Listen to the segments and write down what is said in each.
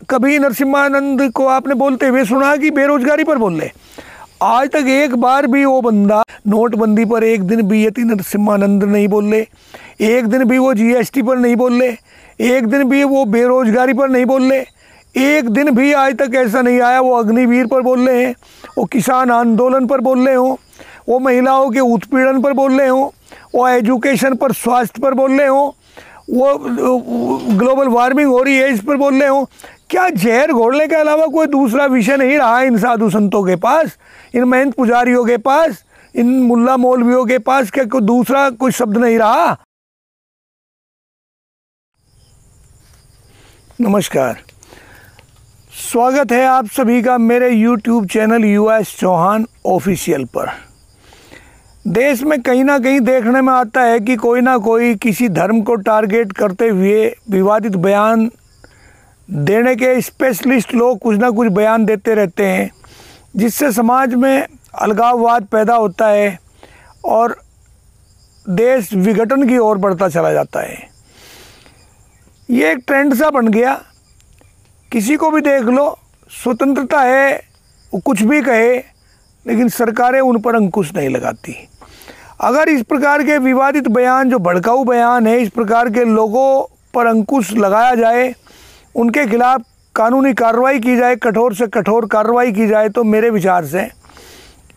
कभी नरसिम्हानंद को आपने बोलते हुए सुना कि बेरोजगारी पर बोल रहे? आज तक एक बार भी वो बंदा नोटबंदी पर एक दिन भी यति नरसिम्हानंद नहीं बोल रहे, एक दिन भी वो जीएसटी पर नहीं बोल रहे, एक दिन भी वो बेरोजगारी पर नहीं बोल रहे, एक दिन भी आज तक ऐसा नहीं आया वो अग्निवीर पर बोल रहे हैं, वो किसान आंदोलन पर बोल रहे हों, वो महिलाओं के उत्पीड़न पर बोल रहे हों, वो एजुकेशन पर, स्वास्थ्य पर बोल रहे हों, वो ग्लोबल वार्मिंग हो रही है इस पर बोल रहे हों। क्या जहर घोलने के अलावा कोई दूसरा विषय नहीं रहा इन साधु संतों के पास, इन महंत पुजारियों के पास, इन मुल्ला मौलवियों के पास? क्या कोई दूसरा कोई शब्द नहीं रहा? नमस्कार, स्वागत है आप सभी का मेरे YouTube channel US Chauhan official पर। देश में कहीं ना कहीं देखने में आता है कि कोई ना कोई किसी धर्म को टारगेट करते हुए विवादित बयान देने के स्पेशलिस्ट लोग कुछ ना कुछ बयान देते रहते हैं, जिससे समाज में अलगाववाद पैदा होता है और देश विघटन की ओर बढ़ता चला जाता है। ये एक ट्रेंड सा बन गया, किसी को भी देख लो, स्वतंत्रता है, वो कुछ भी कहे, लेकिन सरकारें उन पर अंकुश नहीं लगाती। अगर इस प्रकार के विवादित बयान, जो भड़काऊ बयान है, इस प्रकार के लोगों पर अंकुश लगाया जाए, उनके खिलाफ कानूनी कार्रवाई की जाए, कठोर से कठोर कार्रवाई की जाए, तो मेरे विचार से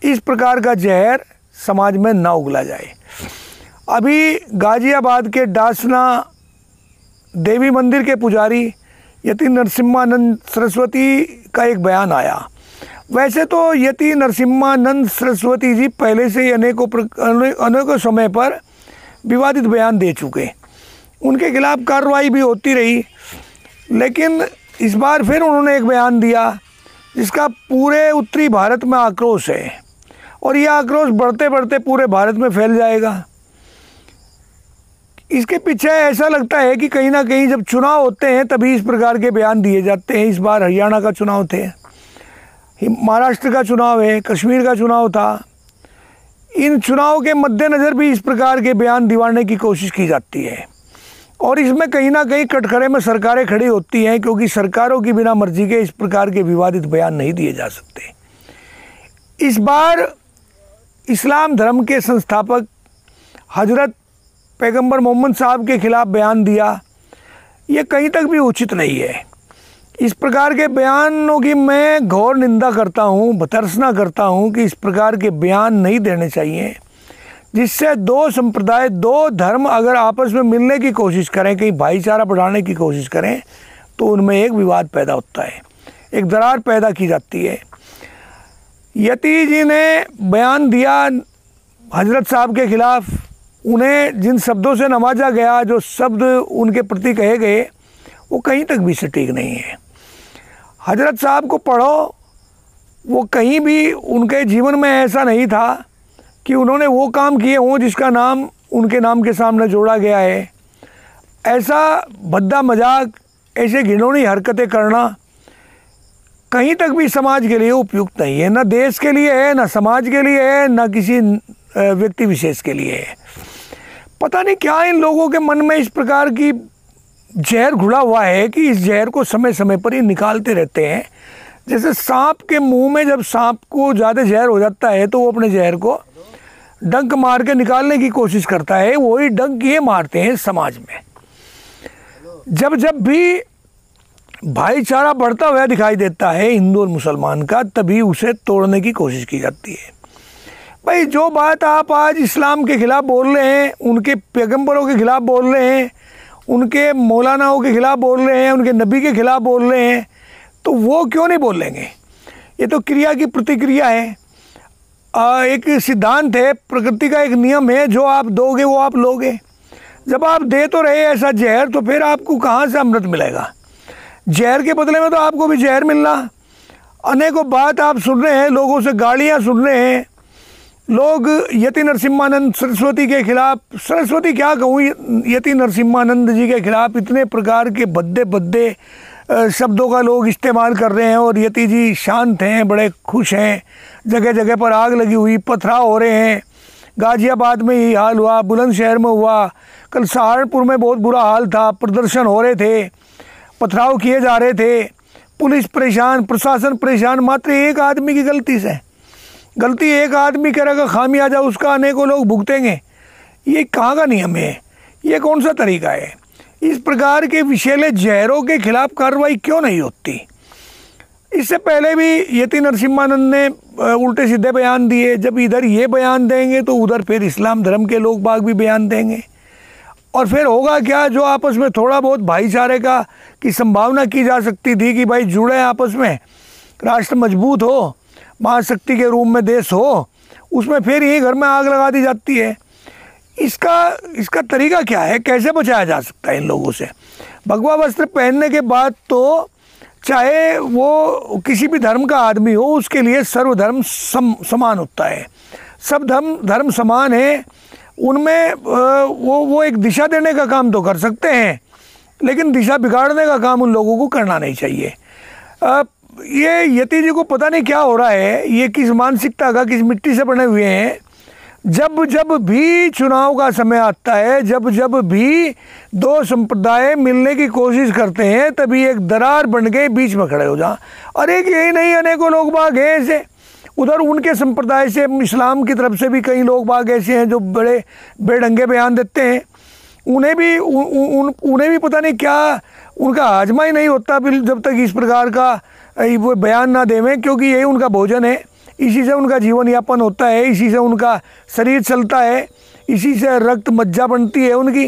इस प्रकार का जहर समाज में ना उगला जाए। अभी गाजियाबाद के डासना देवी मंदिर के पुजारी यति नरसिम्हानंद सरस्वती का एक बयान आया। वैसे तो यति नरसिम्हानंद सरस्वती जी पहले से ही अनेकों समय पर विवादित बयान दे चुके, उनके खिलाफ कार्रवाई भी होती रही, लेकिन इस बार फिर उन्होंने एक बयान दिया जिसका पूरे उत्तरी भारत में आक्रोश है, और यह आक्रोश बढ़ते बढ़ते पूरे भारत में फैल जाएगा। इसके पीछे ऐसा लगता है कि कहीं ना कहीं जब चुनाव होते हैं तभी इस प्रकार के बयान दिए जाते हैं। इस बार हरियाणा का चुनाव थे, महाराष्ट्र का चुनाव है, कश्मीर का चुनाव था। इन चुनाव के मद्देनज़र भी इस प्रकार के बयान दिवाने की कोशिश की जाती है, और इसमें कहीं ना कहीं कटघरे में सरकारें खड़ी होती हैं, क्योंकि सरकारों की बिना मर्जी के इस प्रकार के विवादित बयान नहीं दिए जा सकते। इस बार इस्लाम धर्म के संस्थापक हजरत पैगंबर मोहम्मद साहब के खिलाफ बयान दिया, ये कहीं तक भी उचित नहीं है। इस प्रकार के बयानों की मैं घोर निंदा करता हूँ, भर्त्सना करता हूँ कि इस प्रकार के बयान नहीं देने चाहिए, जिससे दो संप्रदाय, दो धर्म अगर आपस में मिलने की कोशिश करें, कहीं भाईचारा बढ़ाने की कोशिश करें, तो उनमें एक विवाद पैदा होता है, एक दरार पैदा की जाती है। यति जी ने बयान दिया हजरत साहब के खिलाफ, उन्हें जिन शब्दों से नवाजा गया, जो शब्द उनके प्रति कहे गए, वो कहीं तक भी सटीक नहीं है। हजरत साहब को पढ़ो, वो कहीं भी उनके जीवन में ऐसा नहीं था कि उन्होंने वो काम किए हों जिसका नाम उनके नाम के सामने जोड़ा गया है। ऐसा भद्दा मजाक, ऐसे घिनौनी हरकतें करना कहीं तक भी समाज के लिए उपयुक्त नहीं है, ना देश के लिए है, ना समाज के लिए है, ना किसी व्यक्ति विशेष के लिए है। पता नहीं क्या इन लोगों के मन में इस प्रकार की जहर घुला हुआ है कि इस जहर को समय समय पर ही निकालते रहते हैं। जैसे सांप के मुंह में जब सांप को ज़्यादा जहर हो जाता है तो वो अपने जहर को डंक मार के निकालने की कोशिश करता है, वही डंक ये मारते हैं समाज में। जब जब भी भाईचारा बढ़ता हुआ दिखाई देता है हिंदू और मुसलमान का, तभी उसे तोड़ने की कोशिश की जाती है। भाई, जो बात आप आज इस्लाम के खिलाफ बोल रहे हैं, उनके पैगंबरों के खिलाफ बोल रहे हैं, उनके मौलानाओं के खिलाफ बोल रहे हैं, उनके नबी के खिलाफ बोल रहे हैं, तो वो क्यों नहीं बोलेंगे? ये तो क्रिया की प्रतिक्रिया है, एक सिद्धांत है, प्रकृति का एक नियम है, जो आप दोगे वो आप लोगे। जब आप दे तो रहे ऐसा जहर, तो फिर आपको कहाँ से अमृत मिलेगा? जहर के बदले में तो आपको भी जहर मिलना। अनेकों बात आप सुन रहे हैं, लोगों से गालियाँ सुन रहे हैं। लोग यति नरसिम्हानंद सरस्वती के खिलाफ, सरस्वती क्या कहूँ, यति नरसिम्हानंद जी के खिलाफ इतने प्रकार के भद्दे भद्दे शब्दों का लोग इस्तेमाल कर रहे हैं, और यति जी शांत हैं, बड़े खुश हैं। जगह जगह पर आग लगी हुई, पथराव हो रहे हैं। गाजियाबाद में यही हाल हुआ, बुलंदशहर में हुआ, कल सहारनपुर में बहुत बुरा हाल था, प्रदर्शन हो रहे थे। पथराव किए जा रहे थे, पुलिस परेशान, प्रशासन परेशान, मात्र एक आदमी की गलती से। गलती एक आदमी करेगा, खामियाजा उसका अनेकों लोग भुगतेंगे। ये कहाँ का नियम है? ये कौन सा तरीका है? इस प्रकार के विषैले जहरों के खिलाफ कार्रवाई क्यों नहीं होती? इससे पहले भी यति नरसिम्हानंद ने उल्टे सीधे बयान दिए। जब इधर ये बयान देंगे तो उधर फिर इस्लाम धर्म के लोग बाग भी बयान देंगे, और फिर होगा क्या? जो आपस में थोड़ा बहुत भाईचारे का की संभावना की जा सकती थी कि भाई जुड़े आपस में, राष्ट्र मजबूत हो, महाशक्ति के रूप में देश हो, उसमें फिर यही घर में आग लगा दी जाती है। इसका तरीका क्या है? कैसे बचाया जा सकता है इन लोगों से? भगवा वस्त्र पहनने के बाद तो चाहे वो किसी भी धर्म का आदमी हो, उसके लिए सर्वधर्म समान होता है। सब धर्म समान है, उनमें वो एक दिशा देने का काम तो कर सकते हैं, लेकिन दिशा बिगाड़ने का काम उन लोगों को करना नहीं चाहिए। ये यति जी को पता नहीं क्या हो रहा है, ये किस मानसिकता का, किस मिट्टी से बने हुए हैं। जब जब भी चुनाव का समय आता है, जब जब भी दो संप्रदाय मिलने की कोशिश करते हैं, तभी एक दरार बन के बीच में खड़े हो जा। और एक यही नहीं, अनेकों लोग बाग हैं ऐसे। उधर उनके संप्रदाय से, इस्लाम की तरफ से भी कई लोग बाग ऐसे हैं जो बड़े बेढंगे बयान देते हैं। उन्हें भी पता नहीं क्या, उनका हाजमा ही नहीं होता जब तक इस प्रकार का वो बयान ना देवें, क्योंकि यही उनका भोजन है, इसी से उनका जीवन यापन होता है, इसी से उनका शरीर चलता है, इसी से रक्त मज्जा बनती है उनकी।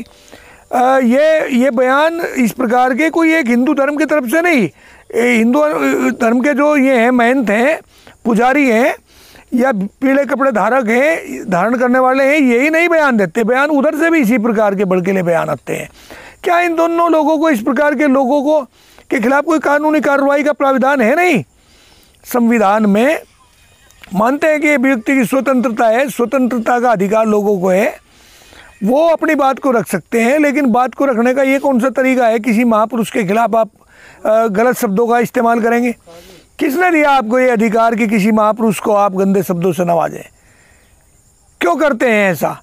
ये बयान इस प्रकार के कोई एक हिंदू धर्म की तरफ से नहीं, हिंदू धर्म के जो ये हैं महंत हैं, पुजारी हैं, या पीले कपड़े धारण करने वाले हैं, यही नहीं बयान देते। बयान उधर से भी इसी प्रकार के भड़कीले बयान आते हैं। क्या इन दोनों लोगों को, इस प्रकार के लोगों को के खिलाफ कोई कानूनी कार्रवाई का प्राविधान है? नहीं। संविधान में मानते हैं कि ये व्यक्ति की स्वतंत्रता है, स्वतंत्रता का अधिकार लोगों को है, वो अपनी बात को रख सकते हैं, लेकिन बात को रखने का ये कौन सा तरीका है? किसी महापुरुष के खिलाफ आप गलत शब्दों का इस्तेमाल करेंगे? किसने दिया आपको ये अधिकार कि किसी महापुरुष को आप गंदे शब्दों से नवाजें? क्यों करते हैं ऐसा?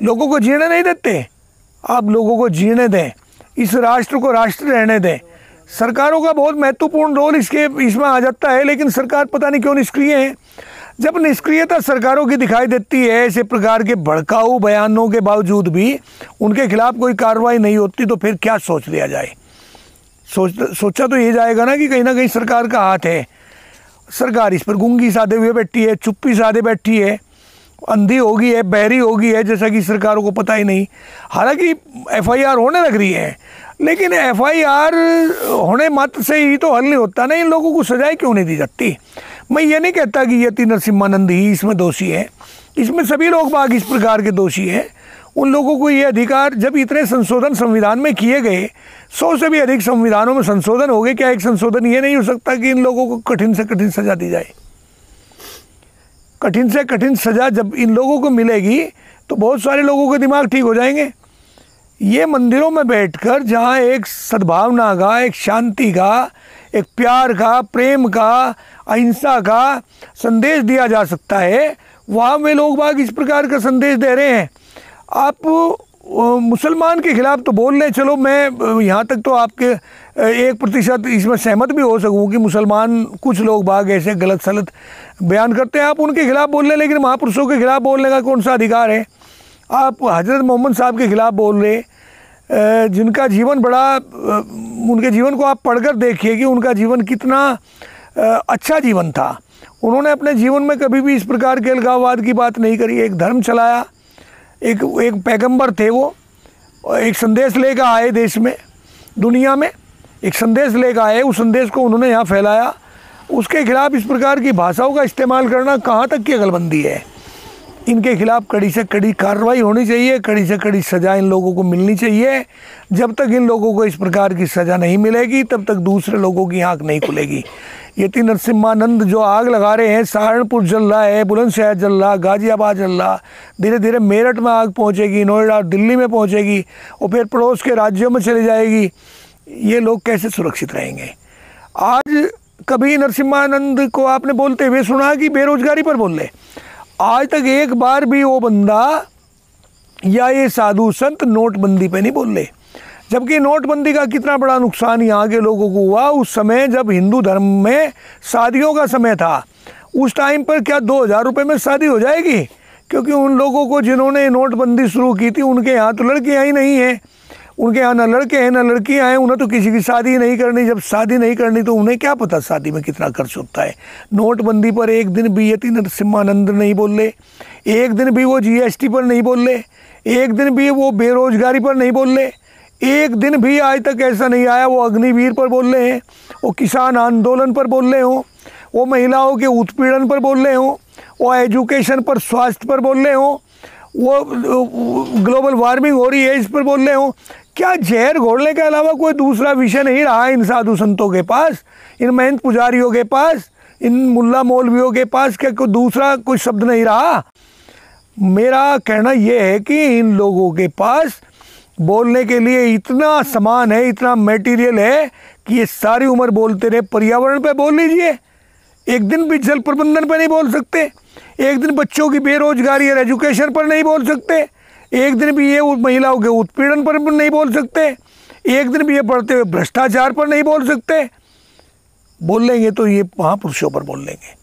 लोगों को जीने नहीं देते? आप लोगों को जीने दें, इस राष्ट्र को राष्ट्र रहने दें। सरकारों का बहुत महत्वपूर्ण रोल इसमें आ जाता है, लेकिन सरकार पता नहीं क्यों निष्क्रिय है। जब निष्क्रियता सरकारों की दिखाई देती है, ऐसे प्रकार के भड़काऊ बयानों के बावजूद भी उनके खिलाफ कोई कार्रवाई नहीं होती, तो फिर क्या सोच लिया जाए? सोचा तो ये जाएगा ना कहीं सरकार का हाथ है। सरकार इस पर गूंगी साधे हुए बैठी है, चुप्पी साधे बैठी है, अंधी होगी है, बहरी होगी है, जैसा कि सरकारों को पता ही नहीं। हालांकि FIR होने लग रही है, लेकिन FIR होने मात्र से ही तो हल नहीं होता ना। इन लोगों को सजाएं क्यों नहीं दी जाती? मैं ये नहीं कहता कि यति नरसिम्हानंद ही इसमें दोषी है, इसमें सभी लोग बाग इस प्रकार के दोषी हैं। उन लोगों को ये अधिकार, जब इतने संशोधन संविधान में किए गए, 100 से भी अधिक संविधानों में संशोधन हो गए, क्या एक संशोधन ये नहीं हो सकता कि इन लोगों को कठिन से कठिन सजा दी जाए? कठिन से कठिन सजा जब इन लोगों को मिलेगी तो बहुत सारे लोगों के दिमाग ठीक हो जाएंगे। ये मंदिरों में बैठकर जहाँ एक सद्भावना का, एक शांति का, एक प्यार का, प्रेम का, अहिंसा का संदेश दिया जा सकता है, वहाँ वे लोग बाग इस प्रकार का संदेश दे रहे हैं। आप मुसलमान के खिलाफ तो बोल लें, चलो मैं यहाँ तक तो आपके 1% इसमें सहमत भी हो सकूँ कि मुसलमान कुछ लोग बाग ऐसे गलत सलत बयान करते हैं, आप उनके खिलाफ बोल लें, लेकिन महापुरुषों के खिलाफ बोलने का कौन सा अधिकार है? आप हजरत मोहम्मद साहब के खिलाफ बोल रहे, जिनका जीवन बड़ा, उनके जीवन को आप पढ़कर देखिए कि उनका जीवन कितना अच्छा जीवन था। उन्होंने अपने जीवन में कभी भी इस प्रकार के अलगाववाद की बात नहीं करी। एक धर्म चलाया, एक पैगंबर थे, वो एक संदेश लेकर आए देश में, दुनिया में एक संदेश लेकर आए, उस संदेश को उन्होंने यहाँ फैलाया। उसके खिलाफ इस प्रकार की भाषाओं का इस्तेमाल करना कहाँ तक की अकलबंदी है? इनके खिलाफ कड़ी से कड़ी कार्रवाई होनी चाहिए, कड़ी से कड़ी सज़ा इन लोगों को मिलनी चाहिए। जब तक इन लोगों को इस प्रकार की सज़ा नहीं मिलेगी, तब तक दूसरे लोगों की आँख नहीं खुलेगी। यति नरसिम्हानंद जो आग लगा रहे हैं, सहारनपुर जल रहा है, बुलंदशहर जल रहा, गाजियाबाद जल रहा, धीरे धीरे मेरठ में आग पहुंचेगी, नोएडा, दिल्ली में पहुंचेगी और फिर पड़ोस के राज्यों में चली जाएगी। ये लोग कैसे सुरक्षित रहेंगे? आज कभी नरसिम्हानंद को आपने बोलते हुए सुना कि बेरोजगारी पर बोल रहे? आज तक एक बार भी वो बंदा या ये साधु संत नोटबंदी पे नहीं बोल रहे, जबकि नोटबंदी का कितना बड़ा नुकसान यहाँ के लोगों को हुआ। उस समय जब हिंदू धर्म में शादियों का समय था, उस टाइम पर क्या 2000 रुपये में शादी हो जाएगी? क्योंकि उन लोगों को जिन्होंने नोटबंदी शुरू की थी उनके यहाँ तो लड़कियाँ ही नहीं हैं, उनके यहाँ ना लड़के हैं ना लड़कियाँ हैं, उन्हें तो किसी की शादी नहीं करनी। जब शादी नहीं करनी तो उन्हें क्या पता शादी में कितना खर्च होता है। नोटबंदी पर एक दिन भी यति नरसिम्हानंद नहीं बोले, एक दिन भी वो GST पर नहीं बोले, एक दिन भी वो बेरोजगारी पर नहीं बोले, एक दिन भी आज तक ऐसा नहीं आया वो अग्निवीर पर बोल रहे हैं, वो किसान आंदोलन पर बोल रहे हों, वो महिलाओं के उत्पीड़न पर बोल रहे हों, वो एजुकेशन पर, स्वास्थ्य पर बोल रहे हों, वो ग्लोबल वार्मिंग हो रही है इस पर बोल रहे हों। क्या जहर घोलने के अलावा कोई दूसरा विषय नहीं रहा इन साधु संतों के पास, इन महंत पुजारियों के पास, इन मुल्ला मौलवियों के पास? क्या कोई दूसरा कोई शब्द नहीं रहा? मेरा कहना यह है कि इन लोगों के पास बोलने के लिए इतना सामान है, इतना मटेरियल है कि ये सारी उम्र बोलते रहे। पर्यावरण पे बोल लीजिए, एक दिन भी जल प्रबंधन पे नहीं बोल सकते, एक दिन बच्चों की बेरोजगारी और एजुकेशन पर नहीं बोल सकते, एक दिन भी ये महिलाओं के उत्पीड़न पर नहीं बोल सकते, एक दिन भी ये बढ़ते हुए भ्रष्टाचार पर नहीं बोल सकते। बोल लेंगे तो ये महापुरुषों पर बोल लेंगे।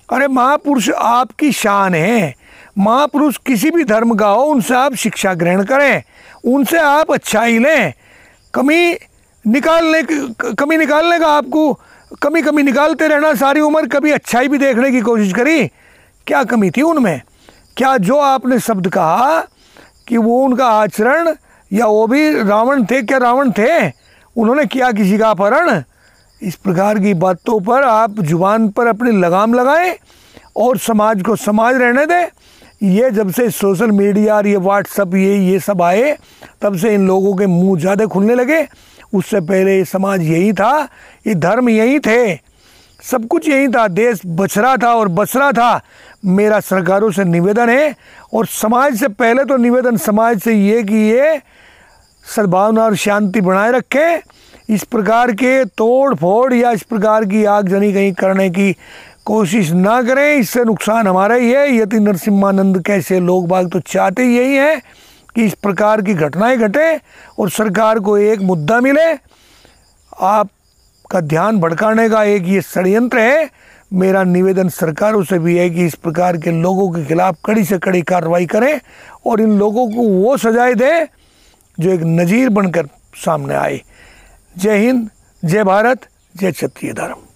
अरे महापुरुष आपकी शान है, महापुरुष किसी भी धर्म का हो, उनसे आप शिक्षा ग्रहण करें, उनसे आप अच्छाई लें। कमी निकालने का आपको कमी निकालते रहना सारी उम्र, कभी अच्छाई भी देखने की कोशिश करी? क्या कमी थी उनमें? क्या जो आपने शब्द कहा कि वो उनका आचरण, या वो भी रावण थे? क्या रावण थे? उन्होंने किया किसी का अपहरण? इस प्रकार की बातों पर आप जुबान पर अपनी लगाम लगाएं और समाज को समाज रहने दें। ये जब से सोशल मीडिया और ये व्हाट्सअप ये सब आए, तब से इन लोगों के मुंह ज़्यादा खुलने लगे। उससे पहले ये समाज यही था, ये धर्म यही थे, सब कुछ यही था, देश बच रहा था और बच रहा था। मेरा सरकारों से निवेदन है, और समाज से पहले तो निवेदन समाज से ये कि ये सद्भावना और शांति बनाए रखें। इस प्रकार के तोड़ फोड़ या इस प्रकार की आगजनी कहीं करने की कोशिश ना करें, इससे नुकसान हमारा ही है। यति नरसिम्हानंद कैसे लोग बाग तो चाहते यही हैं कि इस प्रकार की घटनाएं घटे और सरकार को एक मुद्दा मिले। आपका ध्यान भटकाने का एक ये षड्यंत्र है। मेरा निवेदन सरकारों से भी है कि इस प्रकार के लोगों के खिलाफ कड़ी से कड़ी कार्रवाई करें और इन लोगों को वो सजाएं दें जो एक नज़ीर बनकर सामने आए। जय हिंद, जय भारत, जय क्षत्रिय धर्म।